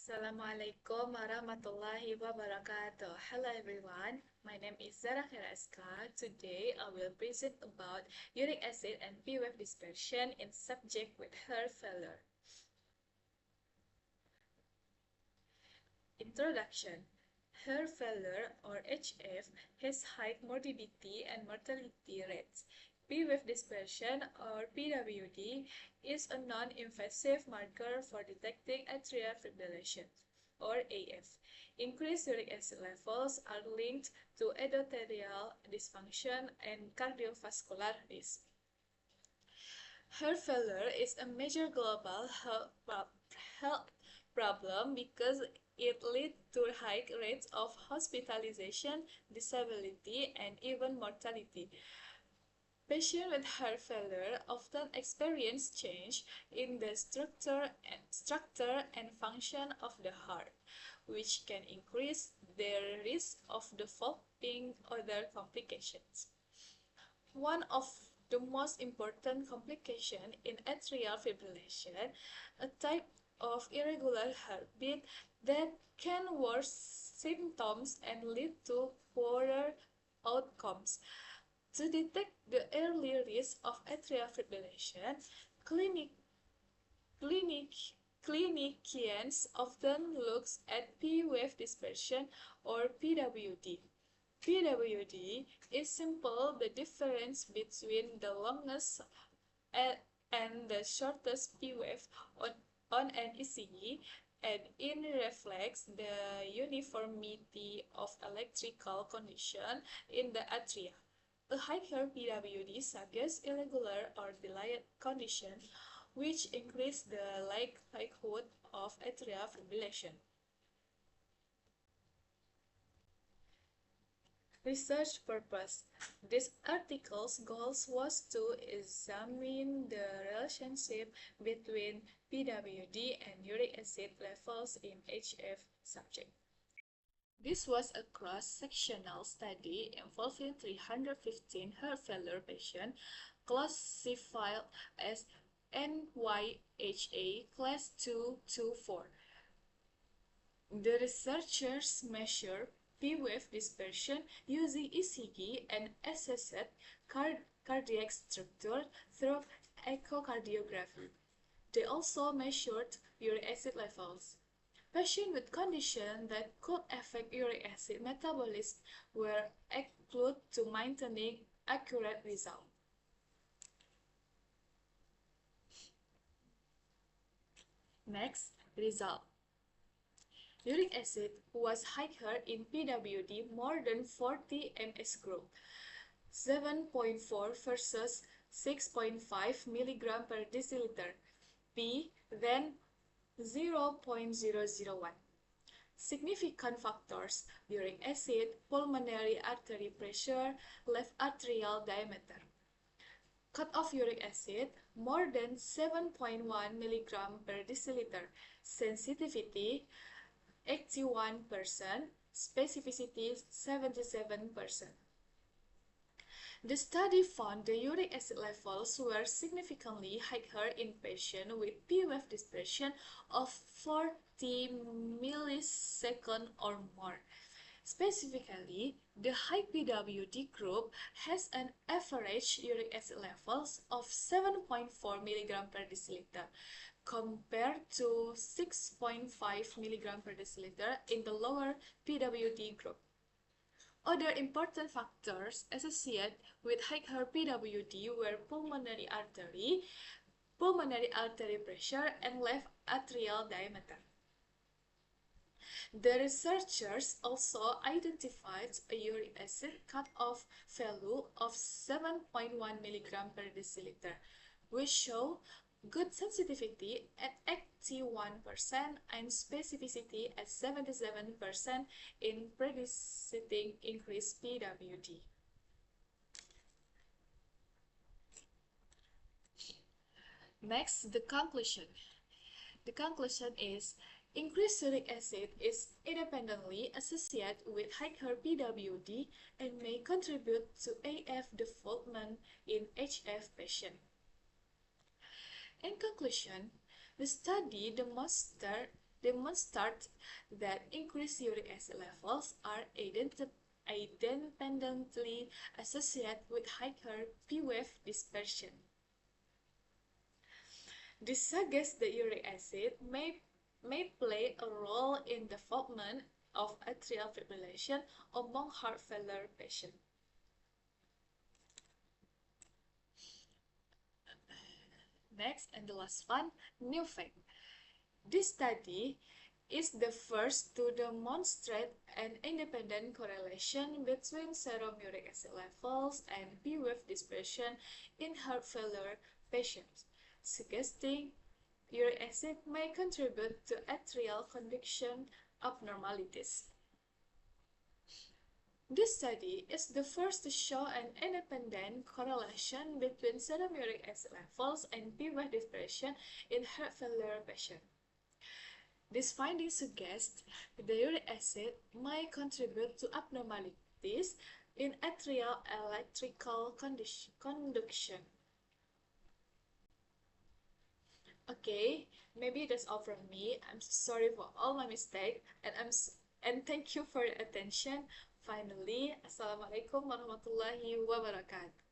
Assalamualaikum warahmatullahi wabarakatuh. Hello everyone, my name is Zahra. Today I will present about uric acid and P-wave dispersion in subject with heart failure. Introduction. Heart failure or HF has high morbidity and mortality rates. P-wave dispersion or PWD is a non-invasive marker for detecting atrial fibrillation or AF. Increased uric acid levels are linked to endothelial dysfunction and cardiovascular risk. Heart failure is a major global health problem because it leads to high rates of hospitalization, disability, and even mortality. Patients with heart failure often experience change in the structure and function of the heart, which can increase their risk of developing other complications. One of the most important complications in atrial fibrillation, a type of irregular heartbeat that can worsen symptoms and lead to poorer outcomes. To detect the early risk of atrial fibrillation, clinic, clinic, clinicians often look at P-wave dispersion or PWD. PWD is simple the difference between the longest and the shortest P-wave on an ECG, and it reflects the uniformity of electrical condition in the atria. A higher PWD suggests irregular or delayed condition, which increase the likelihood of atrial fibrillation. Research purpose. This article's goal was to examine the relationship between PWD and uric acid levels in HF subjects. This was a cross-sectional study involving 315 heart failure patients classified as NYHA class 2 to 4. The researchers measured P-wave dispersion using ECG and assessed cardiac structure through echocardiography. They also measured uric acid levels. Patients with conditions that could affect uric acid metabolism were excluded to maintaining accurate results. Next, result. Uric acid was higher in PWD more than 40 ms group, 7.4 versus 6.5 mg per deciliter, P than 0.001. Significant factors: uric acid, pulmonary artery pressure, left atrial diameter. Cutoff uric acid more than 7.1 mg per deciliter. Sensitivity 81%, specificity 77%. The study found the uric acid levels were significantly higher in patients with P-wave dispersion of 40 milliseconds or more. Specifically, the high PWD group has an average uric acid levels of 7.4 mg per deciliter, compared to 6.5 mg per deciliter in the lower PWD group. Other important factors associated with higher PWD were pulmonary artery pressure, and left atrial diameter. The researchers also identified a uric acid cutoff value of 7.1 mg per deciliter, which show good sensitivity at 81% and specificity at 77% in predicting increased PWD. Next, the conclusion. The conclusion is increased uric acid is independently associated with higher PWD and may contribute to AF development in HF patients. In conclusion, the study demonstrated demonstrate that increased uric acid levels are independently associated with higher P-wave dispersion. This suggests that uric acid may play a role in the development of atrial fibrillation among heart failure patients. Next and the last one, new fact. This study is the first to demonstrate an independent correlation between serum uric acid levels and P-wave dispersion in heart failure patients, suggesting uric acid may contribute to atrial conduction abnormalities. This study is the first to show an independent correlation between serum uric acid levels and P-wave dispersion in heart failure patients. This finding suggests that the uric acid may contribute to abnormalities in atrial electrical conduction. Okay, maybe that's all from me. I'm sorry for all my mistakes, and thank you for your attention. Finally, Assalamualaikum warahmatullahi wabarakatuh.